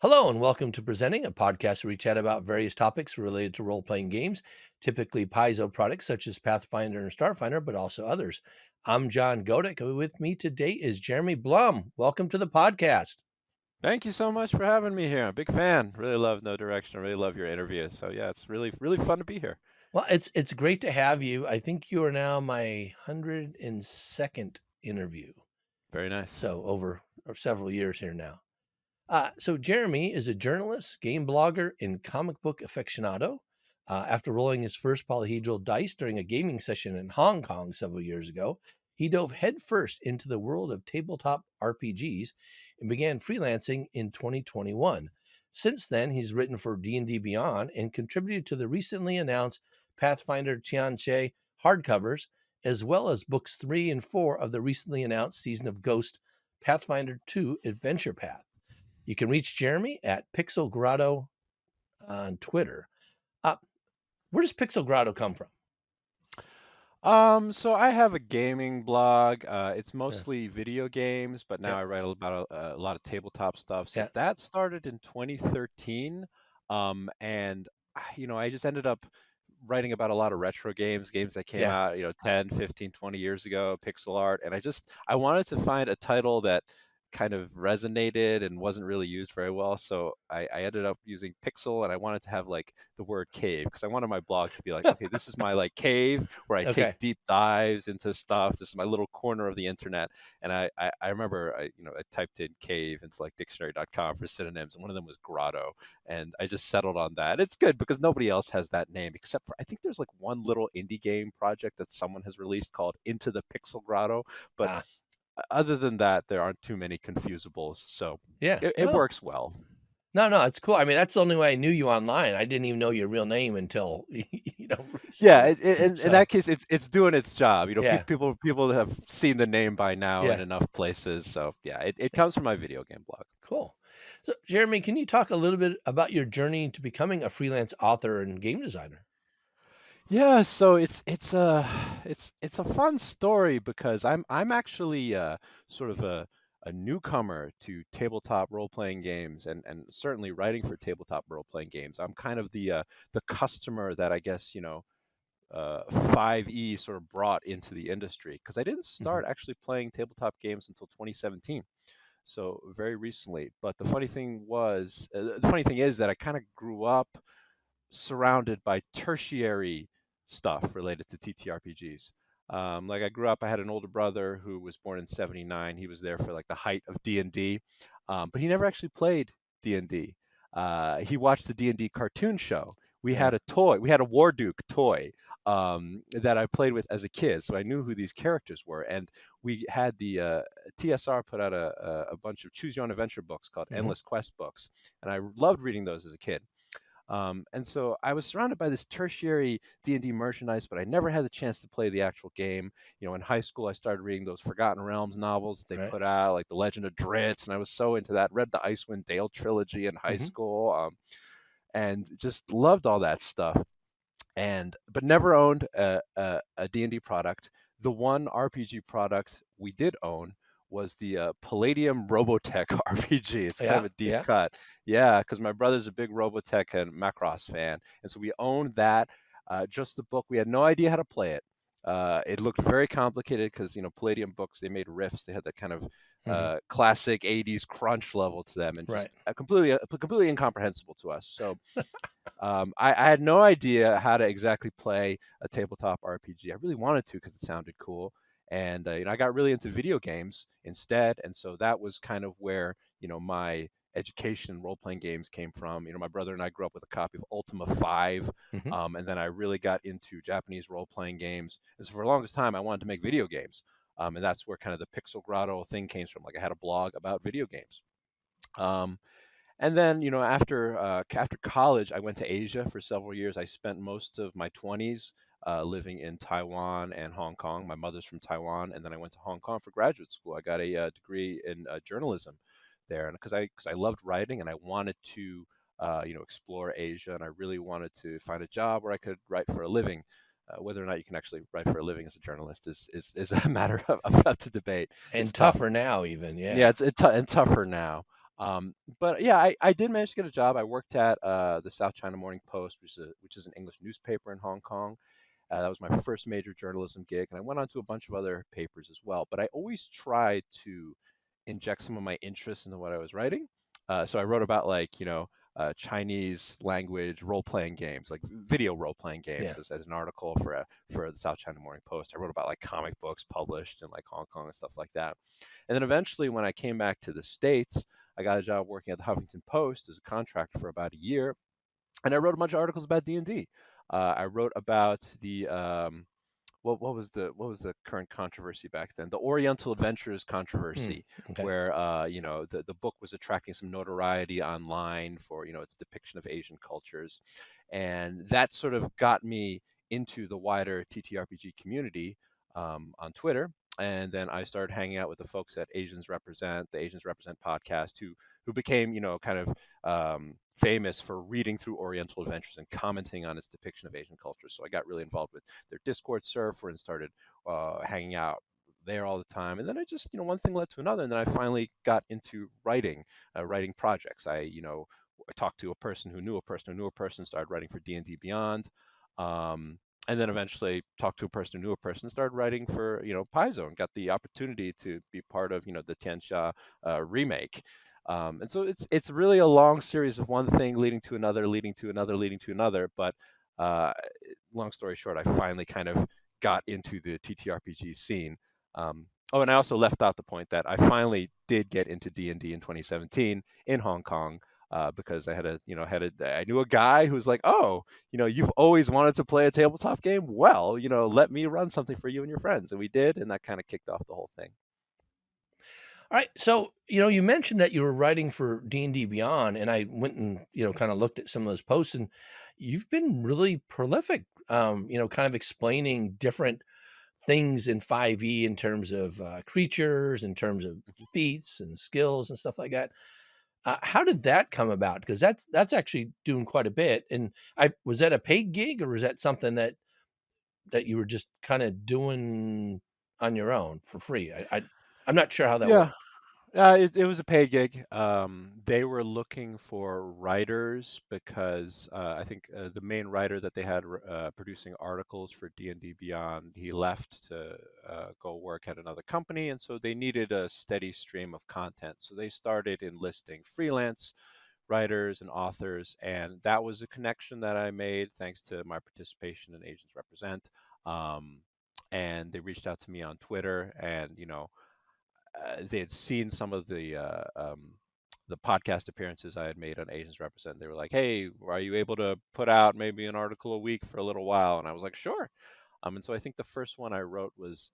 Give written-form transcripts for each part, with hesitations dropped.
Hello, and welcome to Presenting, a podcast where we chat about various topics related to role playing games, typically Paizo products such as Pathfinder and Starfinder, but also others. I'm John Godek. And with me today is Jeremy Blum. Welcome to the podcast. Thank you so much for having me here. I'm a big fan. Really love No Direction. I really love your interview. So yeah, it's really fun to be here. Well, it's great to have you. I think you are now my 102nd interview. Very nice. So over several years here now. So Jeremy is a journalist, game blogger, and comic book aficionado. After rolling his first polyhedral dice during a gaming session in Hong Kong several years ago, he dove headfirst into the world of tabletop RPGs and began freelancing in 2021. Since then, he's written for D&D Beyond and contributed to the recently announced Pathfinder Tian Xia hardcovers, as well as books 3 and 4 of the recently announced season of Ghost Pathfinder 2 Adventure Path. You can reach Jeremy at Pixel Grotto on Twitter. Uh, where does Pixel Grotto come from? So I have a gaming blog. It's Yeah. mostly video games, but now Yep. I write about a lot of tabletop stuff. So Yeah. that started in 2013. And I just ended up writing about a lot of retro games that came Yeah. out, 10, 15, 20 years ago, pixel art. And I wanted to find a title that kind of resonated and wasn't really used very well. So I ended up using pixel, and I wanted to have like the word cave because I wanted my blog to be like, okay, this is my like cave where I take Okay. deep dives into stuff. This is my little corner of the internet. And I remember I typed in cave into like dictionary.com for synonyms, and one of them was grotto. And I just settled on that. It's good because nobody else has that name except for I think there's like one little indie game project that someone has released called Into the Pixel Grotto. But Ah, other than that, there aren't too many confusables. So yeah. it Oh, works well. no, it's cool. I mean, that's the only way I knew you online. I didn't even know your real name until Yeah, recently. in So that case, it's doing its job. yeah, People have seen the name by now in yeah, enough places. So yeah, it comes from my video game blog. cool. So Jeremy, can you talk a little bit about your journey to becoming a freelance author and game designer? Yeah, so it's a fun story because I'm actually sort of a newcomer to tabletop role-playing games and certainly writing for tabletop role-playing games. I'm kind of the customer that I guess, 5E sort of brought into the industry because I didn't Hmm. start actually playing tabletop games until 2017. So very recently. But the funny thing is that I kind of grew up surrounded by tertiary stuff related to TTRPGs. Like I grew up, I had an older brother who was born in '79. He was there for like the height of D&D, but he never actually played D&D. He watched the D&D cartoon show. We Yeah. had a toy. We had a Warduke toy that I played with as a kid, so I knew who these characters were. And we had the TSR put out a bunch of choose your own adventure books called Hmm. Endless Quest books, and I loved reading those as a kid. And so I was surrounded by this tertiary D&D merchandise, but I never had the chance to play the actual game. In high school, I started reading those Forgotten Realms novels that they Right. put out, like The Legend of Dritz, and I was so into that. Read the Icewind Dale trilogy in high Hmm. school, and just loved all that stuff. But never owned a D&D product. The one RPG product we did own was the Palladium Robotech RPG. It's kind of Yeah. a deep Yeah. cut. Yeah, because my brother's a big Robotech and Macross fan. And so we owned that, just the book. We had no idea how to play it. It looked very complicated because, Palladium books, they made riffs. They had that kind of Hmm. classic 80s crunch level to them and just Right. completely incomprehensible to us. So I had no idea how to exactly play a tabletop RPG. I really wanted to because it sounded cool, and I got really into video games instead, and so that was kind of where my education in role playing games came from. My brother and I grew up with a copy of Ultima 5, Hmm. and then I really got into Japanese role playing games. And so for the longest time, I wanted to make video games, and that's where kind of the Pixel Grotto thing came from. Like I had a blog about video games. Um, and then, after college, I went to Asia for several years. I spent most of my 20s living in Taiwan and Hong Kong. My mother's from Taiwan, and then I went to Hong Kong for graduate school. I got a degree in journalism there, and because I loved writing and I wanted to explore Asia, and I really wanted to find a job where I could write for a living. Whether or not you can actually write for a living as a journalist is a matter of up to debate. It's And tough. tougher now, even. Yeah, Yeah. it's tougher now. But yeah, I did manage to get a job. I worked at the South China Morning Post, which is an English newspaper in Hong Kong. That was my first major journalism gig, and I went on to a bunch of other papers as well. But I always tried to inject some of my interest into what I was writing. So I wrote about Chinese language role playing games, like video role playing games, Yeah. as an article for the South China Morning Post. I wrote about like comic books published in like Hong Kong and stuff like that. And then eventually, when I came back to the States, I got a job working at the Huffington Post as a contractor for about a year, and I wrote a bunch of articles about D&D. I wrote about the what was the current controversy back then? The Oriental Adventures Mm, controversy, okay. where the book was attracting some notoriety online for its depiction of Asian cultures, and that sort of got me into the wider TTRPG community on Twitter. And then I started hanging out with the folks at the Asians Represent podcast, who became kind of famous for reading through Oriental Adventures and commenting on its depiction of Asian culture. So I got really involved with their Discord server and started hanging out there all the time. And then I just, one thing led to another, and then I finally got into writing projects. I talked to a person who knew a person who knew a person, started writing for D&D Beyond. And then eventually talked to a person who knew a person, started writing for Paizo, and got the opportunity to be part of the Tian Xia remake. And so it's really a long series of one thing leading to another, leading to another, leading to another. But uh, long story short, I finally kind of got into the TTRPG scene. Oh, and I also left out the point that I finally did get into D&D in 2017 in Hong Kong. Because I knew a guy who was like, oh, you've always wanted to play a tabletop game. Well, let me run something for you and your friends, and we did, and that kind of kicked off the whole thing. All right. So, you mentioned that you were writing for D&D Beyond, and I went and, kind of looked at some of those posts, and you've been really prolific, kind of explaining different things in 5e in terms of creatures, in terms of feats and skills and stuff like that. How did that come about? Because that's actually doing quite a bit. And I was that a paid gig, or was that something that you were just kind of doing on your own for free? I'm not sure how that Yeah. worked. It was a paid gig. They were looking for writers because I think the main writer that they had producing articles for D&D Beyond, he left to go work at another company, and so they needed a steady stream of content. So they started enlisting freelance writers and authors, and that was a connection that I made thanks to my participation in Asians Represent. Um, and they reached out to me on Twitter, and they had seen some of the podcast appearances I had made on Asians Represent. They were like, "Hey, are you able to put out maybe an article a week for a little while?" And I was like, "Sure." And so I think the first one I wrote was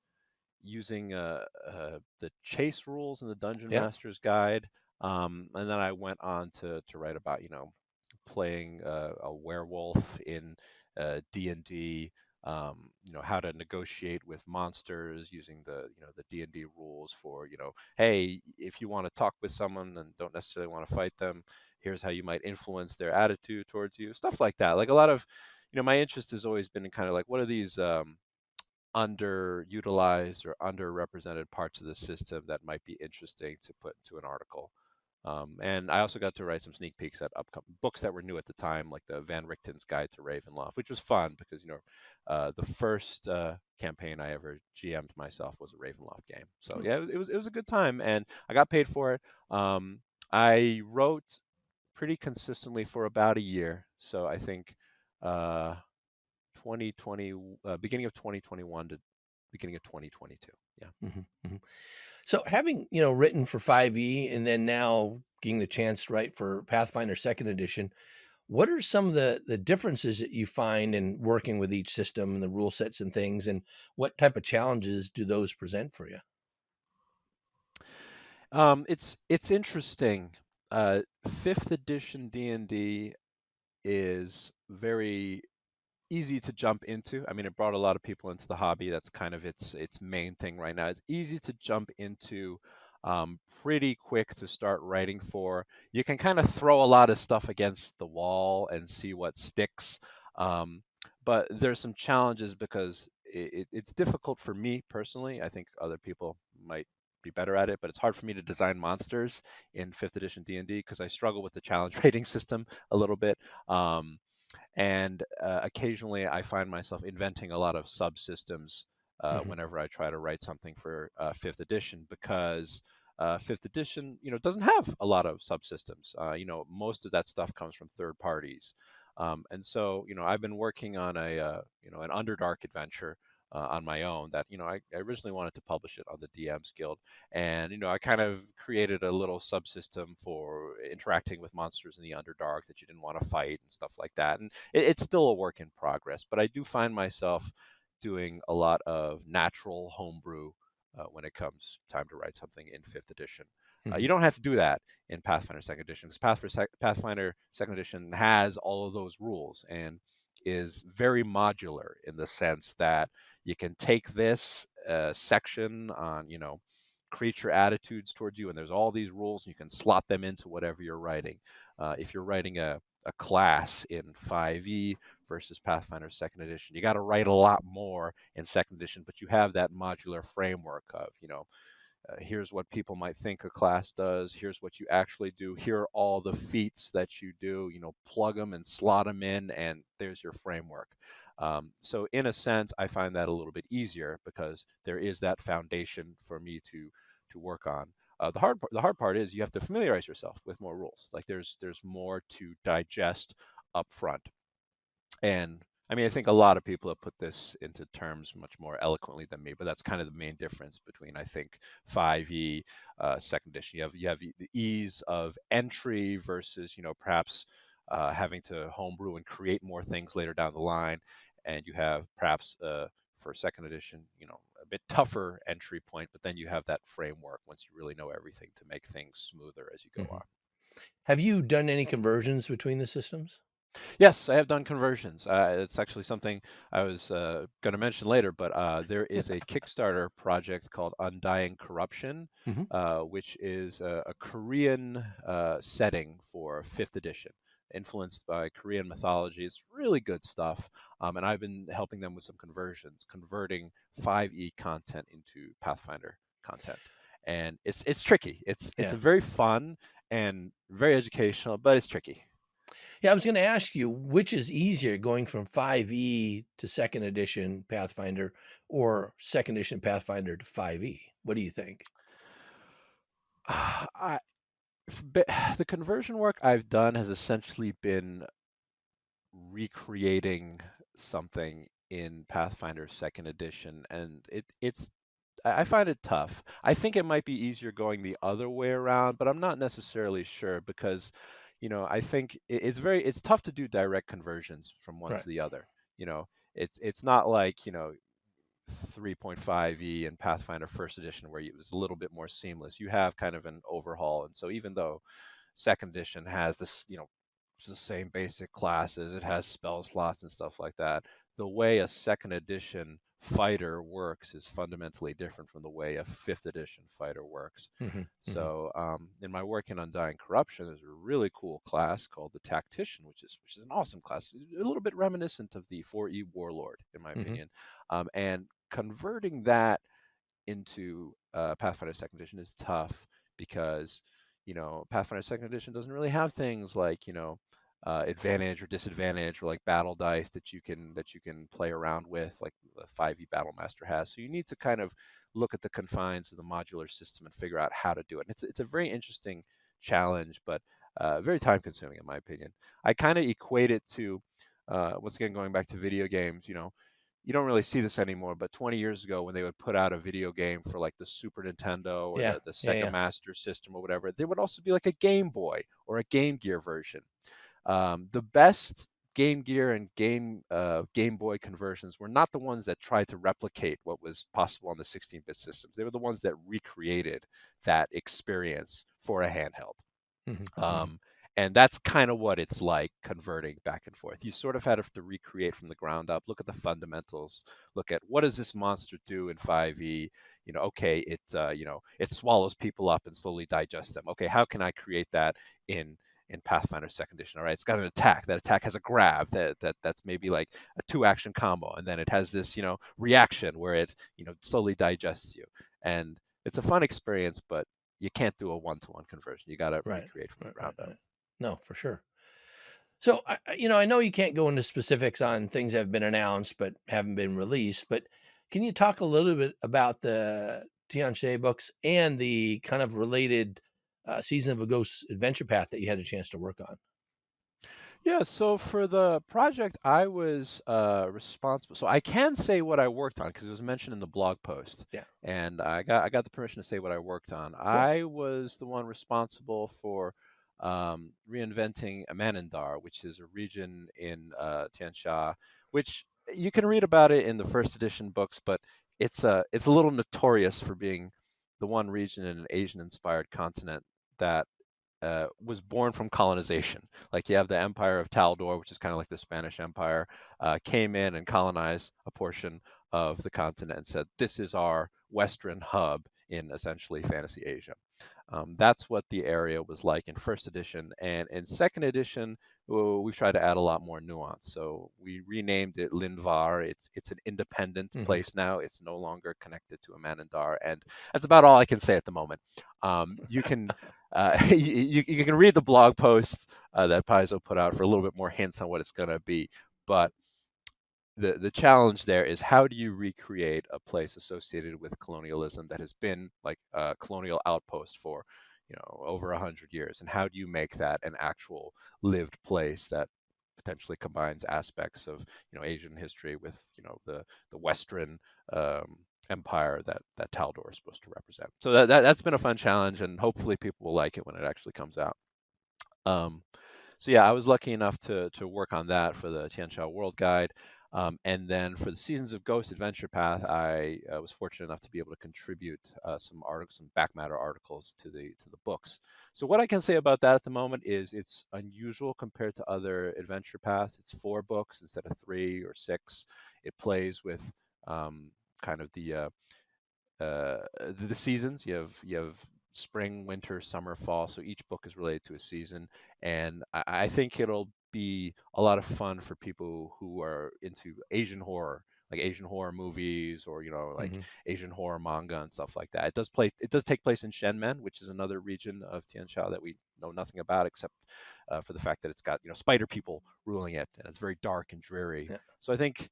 using the chase rules in the Dungeon Yeah. Master's Guide, and then I went on to write about playing a werewolf in D&D. How to negotiate with monsters using the D&D rules for hey, if you want to talk with someone and don't necessarily want to fight them, here's how you might influence their attitude towards you, stuff like that. Like a lot of my interest has always been in kind of like what are these underutilized or underrepresented parts of the system that might be interesting to put into an article. And I also got to write some sneak peeks at upcoming books that were new at the time, like the Van Richten's Guide to Ravenloft, which was fun because the first campaign I ever GM'd myself was a Ravenloft game. So Oh, yeah, it was a good time, and I got paid for it. I wrote pretty consistently for about a year, so I think uh, 2020, beginning of 2021 to beginning of 2022. Yeah. mhm, mhm. So having, written for 5e and then now getting the chance to write for Pathfinder second edition, what are some of the differences that you find in working with each system and the rule sets and things, and what type of challenges do those present for you? It's interesting. Fifth edition D&D is very easy to jump into. I mean, it brought a lot of people into the hobby. That's kind of its main thing right now. It's easy to jump into, pretty quick to start writing for. You can kind of throw a lot of stuff against the wall and see what sticks. Um, but there's some challenges because it's difficult for me personally. I think other people might be better at it, but it's hard for me to design monsters in 5th edition D&D because I struggle with the challenge rating system a little bit. And occasionally I find myself inventing a lot of subsystems Hmm. whenever I try to write something for 5th edition, because 5th edition, doesn't have a lot of subsystems. Most of that stuff comes from third parties. And so, I've been working on an Underdark adventure on my own that, I originally wanted to publish it on the DMs Guild. And, I kind of created a little subsystem for interacting with monsters in the Underdark that you didn't want to fight and stuff like that. And it's still a work in progress, but I do find myself doing a lot of natural homebrew when it comes time to write something in 5th edition. You Hmm. don't have to do that in Pathfinder 2nd edition, because Pathfinder 2nd edition has all of those rules and is very modular in the sense that you can take this section on, creature attitudes towards you, and there's all these rules, and you can slot them into whatever you're writing. If you're writing a class in 5e versus Pathfinder 2nd edition, you got to write a lot more in 2nd edition, but you have that modular framework of, here's what people might think a class does, here's what you actually do, here are all the feats that you do, plug them and slot them in, and there's your framework. So in a sense, I find that a little bit easier because there is that foundation for me to work on. The hard part is you have to familiarize yourself with more rules. Like there's more to digest up front. And I mean, I think a lot of people have put this into terms much more eloquently than me, but that's kind of the main difference between, I think, 5e, 2nd edition. You have the ease of entry versus, perhaps having to homebrew and create more things later down the line. And you have perhaps for 2nd edition, a bit tougher entry point, but then you have that framework once you really know everything to make things smoother as you go Hmm. on. Have you done any conversions between the systems? Yes, I have done conversions. It's actually something I was going to mention later, but there is a Kickstarter project called Undying Corruption, Hmm. which is a Korean setting for 5th edition, influenced by Korean mythology. It's really good stuff. And I've been helping them with some conversions, converting 5e content into Pathfinder content. And it's tricky. It's Yeah. a very fun and very educational, but it's tricky. Yeah, I was going to ask you which is easier, going from 5e to 2nd edition Pathfinder or 2nd edition Pathfinder to 5e. What do you think? I, but the conversion work I've done has essentially been recreating something in Pathfinder 2nd edition, and I find it tough. I think it might be easier going the other way around, but I'm not necessarily sure because, I think it's tough to do direct conversions from one Right. to the other. You know, it's not like, 3.5e and Pathfinder First Edition where it was a little bit more seamless. You have kind of an overhaul, and so even though 2nd Edition has this, it's the same basic classes, it has spell slots and stuff like that. The way a 2nd Edition fighter works is fundamentally different from the way a 5th Edition fighter works. Hmm. Hmm. So, in my work in Undying Corruption, there's a really cool class called the Tactician, which is an awesome class, a little bit reminiscent of the 4E Warlord, in my Hmm. opinion. And converting that into Pathfinder 2nd Edition is tough because, Pathfinder 2nd Edition doesn't really have things like, advantage or disadvantage or like battle dice that you can play around with like the 5e Battle Master has. So you need to kind of look at the confines of the modular system and figure out how to do it. And it's a very interesting challenge, but very time consuming in my opinion. I kind of equate it to once again going back to video games. You don't really see this anymore, but 20 years ago when they would put out a video game for like the Super Nintendo or Yeah. the Yeah. Sega Yeah. Master System or whatever, there would also be like a Game Boy or a Game Gear version. The best Game Gear and Game Boy conversions were not the ones that tried to replicate what was possible on the 16-bit systems. They were the ones that recreated that experience for a handheld. Hmm. Hmm. Um, and that's kind of what it's like converting back and forth. You sort of had to recreate from the ground up, look at the fundamentals, look at what does this monster do in 5e? Okay, it swallows people up and slowly digests them. Okay, how can I create that in Pathfinder 2nd Edition? All right, it's got an attack. That attack has a grab. That's maybe like a 2-action combo, and then it has this reaction where it slowly digests you. And it's a fun experience, but you can't do a one-to-one conversion. You got to Right. recreate from the Right. Right. ground up. Right. No, for sure. So, I know you can't go into specifics on things that have been announced but haven't been released, but can you talk a little bit about the Tian Xia books and the kind of related Season of a Ghost adventure path that you had a chance to work on? Yeah, so for the project, I was responsible. So I can say what I worked on because it was mentioned in the blog post, Yeah, and I got the permission to say what I worked on. cool. I was the one responsible for reinventing Amanandar, which is a region in Tian Xia, which you can read about it in the first edition books, but it's a little notorious for being the one region in an Asian-inspired continent that was born from colonization. Like you have the Empire of Taldor, which is kind of like the Spanish Empire, came in and colonized a portion of the continent and said, "This is our Western hub in essentially fantasy Asia." That's what the area was like in first edition, and in second edition, we've tried to add a lot more nuance. So we renamed it Lindvar. It's an independent Hmm. place now. It's no longer connected to Amanandar, and that's about all I can say at the moment. You can you can read the blog post that Paizo put out for a little bit more hints on what it's going to be, but the challenge there is how do you recreate a place associated with colonialism that has been like a colonial outpost for over 100 years, and how do you make that an actual lived place that potentially combines aspects of Asian history with the Western empire that Taldor is supposed to represent. So that's been a fun challenge, and hopefully people will like it when it actually comes out. um, so yeah, I was lucky enough to work on that for the Tianxia World Guide, and then for the Seasons of Ghost Adventure Path, I was fortunate enough to be able to contribute some articles, some back matter articles to the books. So what I can say about that at the moment is it's unusual compared to other adventure paths. It's 4 books instead of 3 or 6. It plays with kind of the seasons. You have spring, winter, summer, fall. So each book is related to a season, and I think it'll be a lot of fun for people who are into Asian horror, like Asian horror movies, or like Hmm. Asian horror manga and stuff like that. It does take place in Shenmen, which is another region of Tianxia that we know nothing about except for the fact that it's got spider people ruling it, and it's very dark and dreary. Yeah, So I think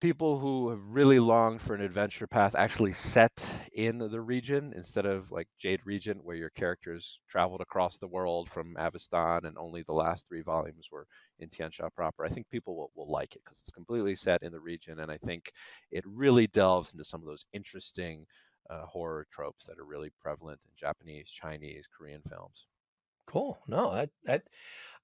people who have really longed for an adventure path actually set in the region instead of like Jade Regent, where your characters traveled across the world from Avestan and only the last 3 volumes were in Tianxia proper. I think people will like it because it's completely set in the region, and I think it really delves into some of those interesting horror tropes that are really prevalent in Japanese, Chinese, Korean films. cool. No, that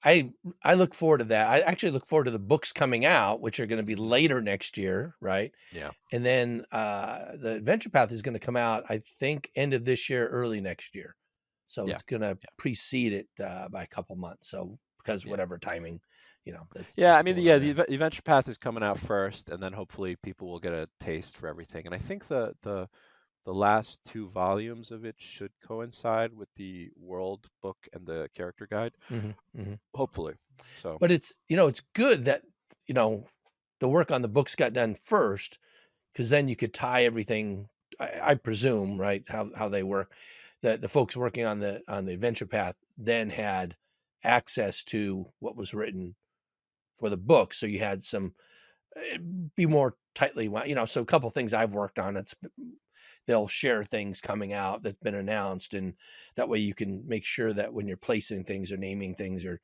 I I look forward to that. I actually look forward to the books coming out, which are going to be Hmm. later next year, right? Yeah, And then the Adventure Path is going to come out, I think, end of this year, early next year. So yeah, it's going to yeah, precede it by a couple months. So because yeah. whatever timing, that's Yeah, I that's mean, going on the there. Adventure Path is coming out first, and then hopefully people will get a taste for everything. And I think the last 2 volumes of it should coincide with the World Book and the Character Guide, Hmm. Hmm. hopefully. So But it's good that you know the work on the books got done first because then you could tie everything. I presume, right? How they work. The folks working on the Adventure Path then had access to what was written for the book, so you had some be more tightly so a couple things I've worked on, they'll share things coming out that's been announced, and that way you can make sure that when you're placing things or naming things or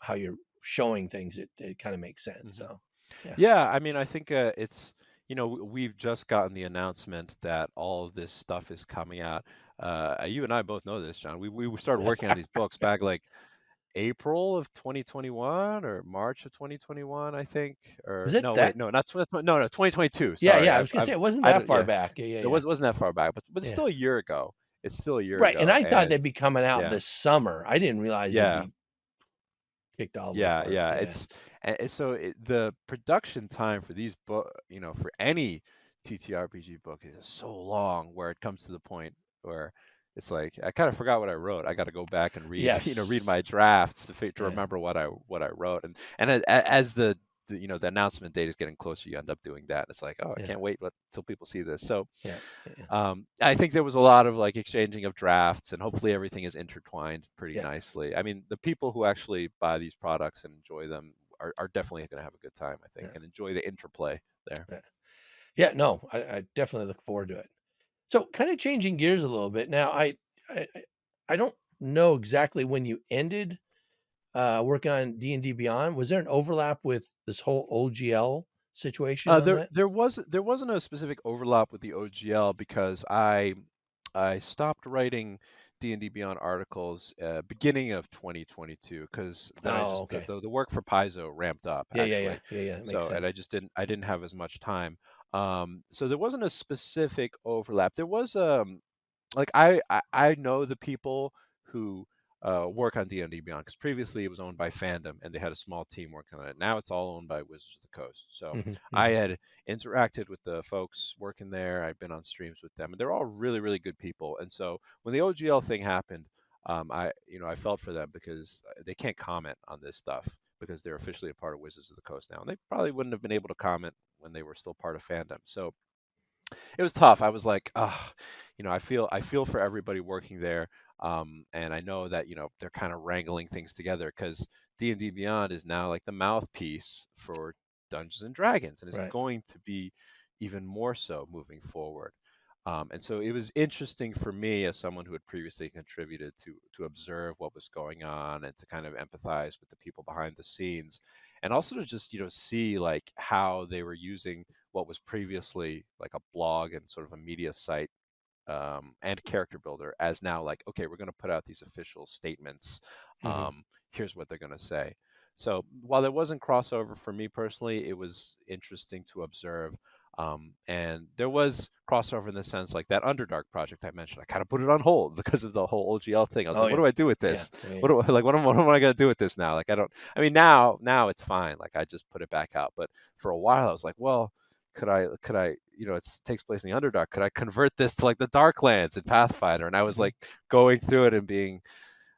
how you're showing things, it kind of makes sense. mhm. So yeah. Yeah, I mean, I think it's we've just gotten the announcement that all of this stuff is coming out. You and I both know this, John. We started working on these books back like April of 2021 or March of 2021, I think. Was Or it no, wait, that? no, not 2020, no, no, 2022. Yeah, Sorry, yeah, I was gonna say it wasn't I that don't, far yeah, back. Yeah, yeah, it yeah. wasn't that far back, but it's Yeah, still a year ago. It's still a year right, and ago, I thought and they'd be coming out yeah, this summer. I didn't realize it'd yeah, be kicked all the way yeah, forward. yeah. Yeah. The production time for these book, for any TTRPG book is so long, where it comes to the point where it's like I kind of forgot what I wrote. I got to go back and read, read Yes. my drafts to Yeah. remember what I wrote. And as the the announcement date is getting closer, you end up doing that. It's like, oh, I Yeah. can't wait till people see this. So Yeah. Yeah. I think there was a lot of like exchanging of drafts, and hopefully everything is intertwined pretty Yeah. nicely. I mean, the people who actually buy these products and enjoy them are definitely going to have a good time, I think, Yeah. and enjoy the interplay there. Yeah. Yeah. No, I definitely look forward to it. So, kind of changing gears a little bit now. I don't know exactly when you ended working on D&D Beyond. Was there an overlap with this whole OGL situation on that? There wasn't a specific overlap with the OGL because I stopped writing D&D Beyond articles beginning of 2022 because then I Oh, just okay. the work for Paizo ramped up Yeah, yeah, yeah, actually. yeah, yeah. Makes So and sense. I didn't have as much time. So there wasn't a specific overlap. There was like I know the people who work on D&D Beyond because previously it was owned by Fandom and they had a small team working on it. Now it's all owned by Wizards of the Coast. So Hmm. I Hmm. had interacted with the folks working there. I've been on streams with them, and they're all really really good people. And so when the OGL thing happened, I felt for them because they can't comment on this stuff because they're officially a part of Wizards of the Coast now, and they probably wouldn't have been able to comment when they were still part of Fandom. So it was tough. I was like, oh, I feel for everybody working there. And I know that, they're kind of wrangling things together because D&D Beyond is now like the mouthpiece for Dungeons and Dragons and is Right. going to be even more so moving forward. And so it was interesting for me as someone who had previously contributed to observe what was going on and to kind of empathize with the people behind the scenes, and also to just see like how they were using what was previously like a blog and sort of a media site and character builder as now like, okay, we're going to put out these official statements. Hmm. Here's what they're going to say. So while there wasn't crossover for me personally, it was interesting to observe. And there was crossover in the sense like that Underdark project I mentioned. I kind of put it on hold because of the whole OGL thing. I was Oh, like, what yeah. do I do with Yeah. this? Yeah. What Yeah. do I, like? What am I going to do with this now? Like, I don't. I mean, now it's fine. Like, I just put it back out. But for a while, I was like, well, could I it takes place in the Underdark, could I convert this to like the Darklands in Pathfinder? And I was Hmm. like going through it and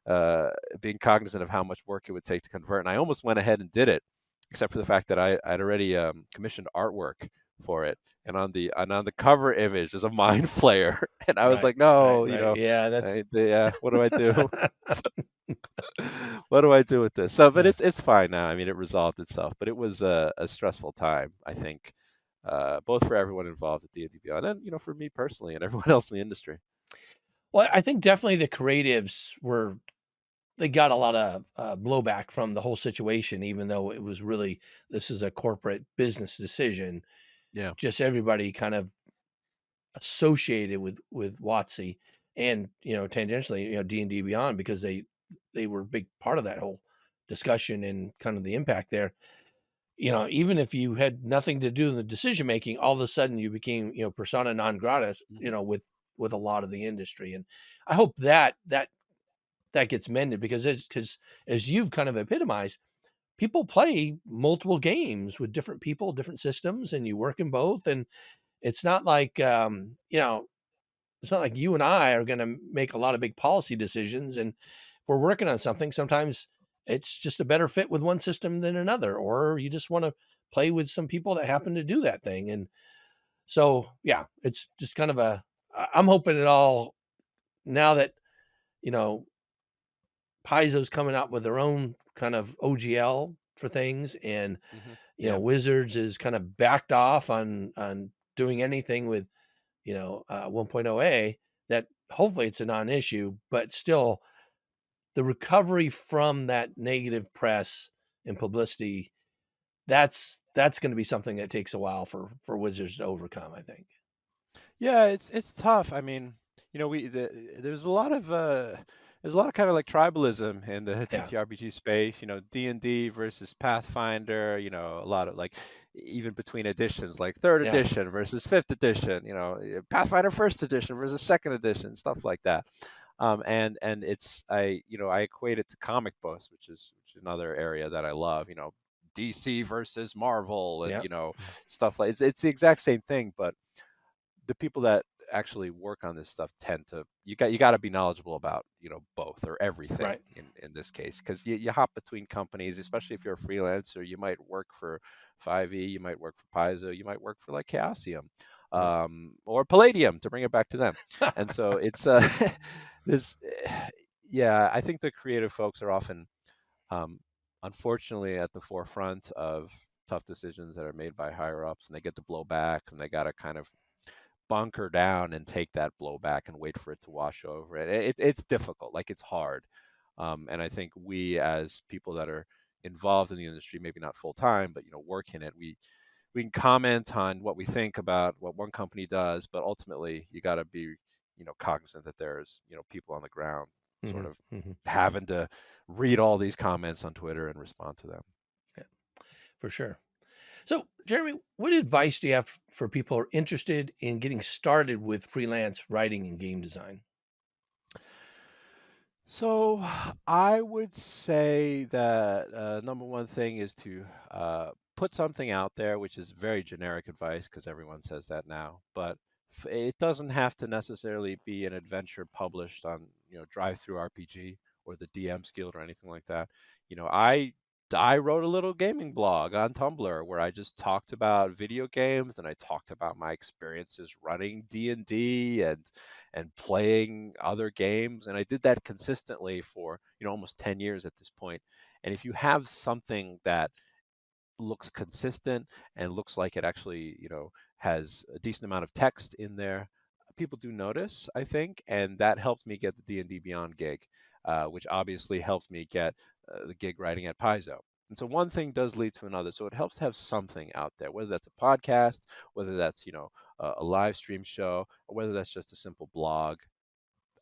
uh being cognizant of how much work it would take to convert, and I almost went ahead and did it, except for the fact that I'd already commissioned artwork for it, and on the cover image there's a mind flayer, and I was Right. like, Right. no, Right. Yeah. That's. yeah, what do I do? So, what do I do with this? So, but Yeah. it's fine now. I mean, it resolved itself, but it was a stressful time, I think, both for everyone involved at D&D Beyond, and for me personally, and everyone else in the industry. Well, I think definitely the creatives were they got a lot of blowback from the whole situation, even though it was really this is a corporate business decision. Yeah. Just everybody kind of associated with WotC and tangentially D&D Beyond because they were a big part of that whole discussion and kind of the impact there. Even if you had nothing to do in the decision making, all of a sudden you became persona non gratis Hmm. with a lot of the industry. And I hope that gets mended because as you've kind of epitomized, people play multiple games with different people, different systems, and you work in both. And it's not like it's not like you and I are going to make a lot of big policy decisions. And if we're working on something, sometimes it's just a better fit with one system than another, or you just want to play with some people that happen to do that thing. And so, yeah, it's just kind of I'm hoping it all now that, you know, Paizo's coming out with their own kind of OGL for things. And, Hmm. Yeah. Wizards is kind of backed off on doing anything with 1.0a, that hopefully it's a non-issue, but still the recovery from that negative press and publicity, that's going to be something that takes a while for Wizards to overcome, I think. Yeah, it's tough. I mean, there's a lot of kind of like tribalism in the Yeah. TTRPG space. D&D versus Pathfinder. A lot of like even between editions, like third Yeah. edition versus fifth edition. Pathfinder first edition versus second edition, stuff like that. And it's I equate it to comic books, which is another area that I love. DC versus Marvel, and Yeah. stuff like it's the exact same thing, but the people that actually work on this stuff tend to you got to be knowledgeable about both or everything Right. in this case, because you hop between companies, especially if you're a freelancer. You might work for 5e, you might work for Paizo, you might work for like Chaosium, Right. or Palladium, to bring it back to them. And so it's this yeah, I think the creative folks are often um, unfortunately at the forefront of tough decisions that are made by higher ups, and they get to blow back, and they got to kind of bunker down and take that blowback and wait for it to wash over it. It's difficult, like it's hard. And I think we, as people that are involved in the industry, maybe not full time, but work in it, we can comment on what we think about what one company does, but ultimately you got to be cognizant that there's people on the ground sort of Mm-hmm. having to read all these comments on Twitter and respond to them. Yeah, for sure. So, Jeremy, what advice do you have for people who are interested in getting started with freelance writing and game design? So I would say that number one thing is to put something out there, which is very generic advice because everyone says that now. But it doesn't have to necessarily be an adventure published on Drive Through RPG or the DM's Guild or anything like that. I wrote a little gaming blog on Tumblr where I just talked about video games, and I talked about my experiences running D&D and playing other games, and I did that consistently for almost 10 years at this point. And if you have something that looks consistent and looks like it actually has a decent amount of text in there, people do notice, I think. And that helped me get the D&D Beyond gig, which obviously helped me get the gig writing at Paizo. And so one thing does lead to another. So it helps to have something out there, whether that's a podcast, whether that's a live stream show, or whether that's just a simple blog.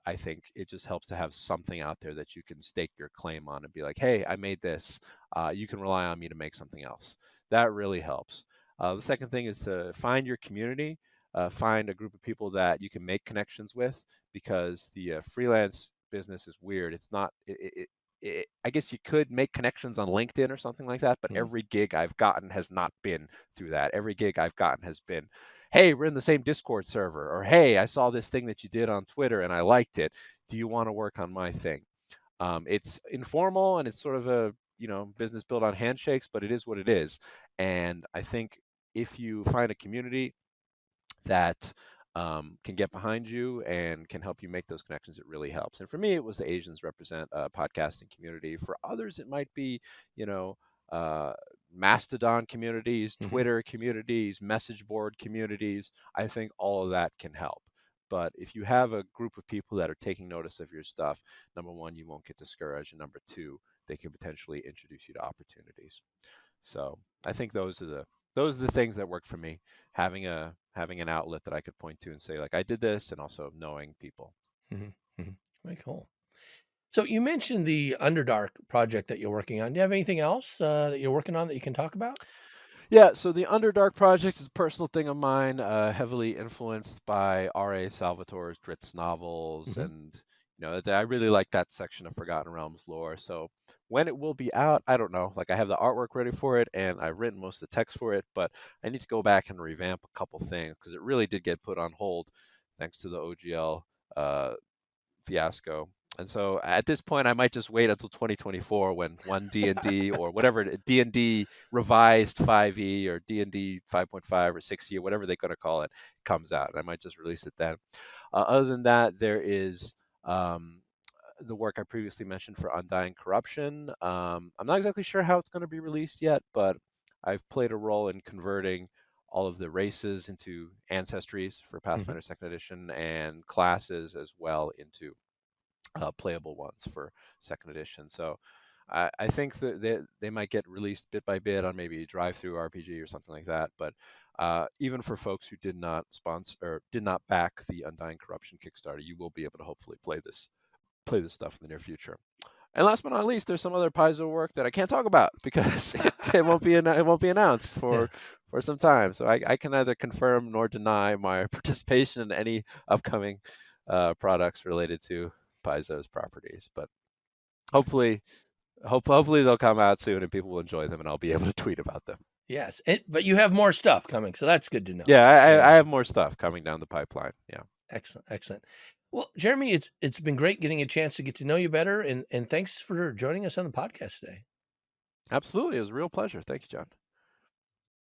I think it just helps to have something out there that you can stake your claim on and be like, hey, I made this. You can rely on me to make something else. That really helps. The second thing is to find your community, find a group of people that you can make connections with, because the freelance business is weird. It's not, I guess you could make connections on LinkedIn or something like that, but Mm-hmm. every gig I've gotten has not been through that. Every gig I've gotten has been, hey, we're in the same Discord server, or hey, I saw this thing that you did on Twitter and I liked it. Do you want to work on my thing? It's informal and it's sort of a business built on handshakes, but it is what it is. And I think if you find a community that can get behind you and can help you make those connections, it really helps. And for me, it was the Asians Represent podcasting community. For others, it might be, you know, uh, Mastodon communities, Mm-hmm. Twitter communities, message board communities. I think all of that can help. But if you have a group of people that are taking notice of your stuff, number one, you won't get discouraged. And number two, they can potentially introduce you to opportunities. So I think those are the things that worked for me. Having an outlet that I could point to and say, like, I did this, and also knowing people. Mm-hmm. Mm-hmm. Very cool. So you mentioned the Underdark project that you're working on. Do you have anything else that you're working on that you can talk about? Yeah, so the Underdark project is a personal thing of mine, heavily influenced by R.A. Salvatore's Dritz novels, Mm-hmm. and I really like that section of Forgotten Realms lore. So when it will be out, I don't know. Like, I have the artwork ready for it, and I've written most of the text for it, but I need to go back and revamp a couple things because it really did get put on hold thanks to the OGL fiasco. And so at this point, I might just wait until 2024 when one D&D or whatever D&D revised 5e or D&D 5.5 or 6e or whatever they're going to call it comes out. And I might just release it then. Other than that, there is the work I previously mentioned for Undying Corruption. I'm not exactly sure how it's going to be released yet, but I've played a role in converting all of the races into ancestries for Mm-hmm. Pathfinder Second Edition, and classes as well into playable ones for Second Edition. So I think that they might get released bit by bit on maybe Drive Through RPG or something like that. But even for folks who did not sponsor or did not back the Undying Corruption Kickstarter, you will be able to hopefully play this stuff in the near future. And last but not least, there's some other Paizo work that I can't talk about because it won't be announced Yeah. for some time. So I can neither confirm nor deny my participation in any upcoming products related to Paizo's properties. But hopefully they'll come out soon and people will enjoy them, and I'll be able to tweet about them. Yes. But you have more stuff coming, so that's good to know. Yeah, I Yeah. have more stuff coming down the pipeline. Yeah. Excellent, excellent. Well, Jeremy, it's been great getting a chance to get to know you better, and thanks for joining us on the podcast today. Absolutely. It was a real pleasure. Thank you, John.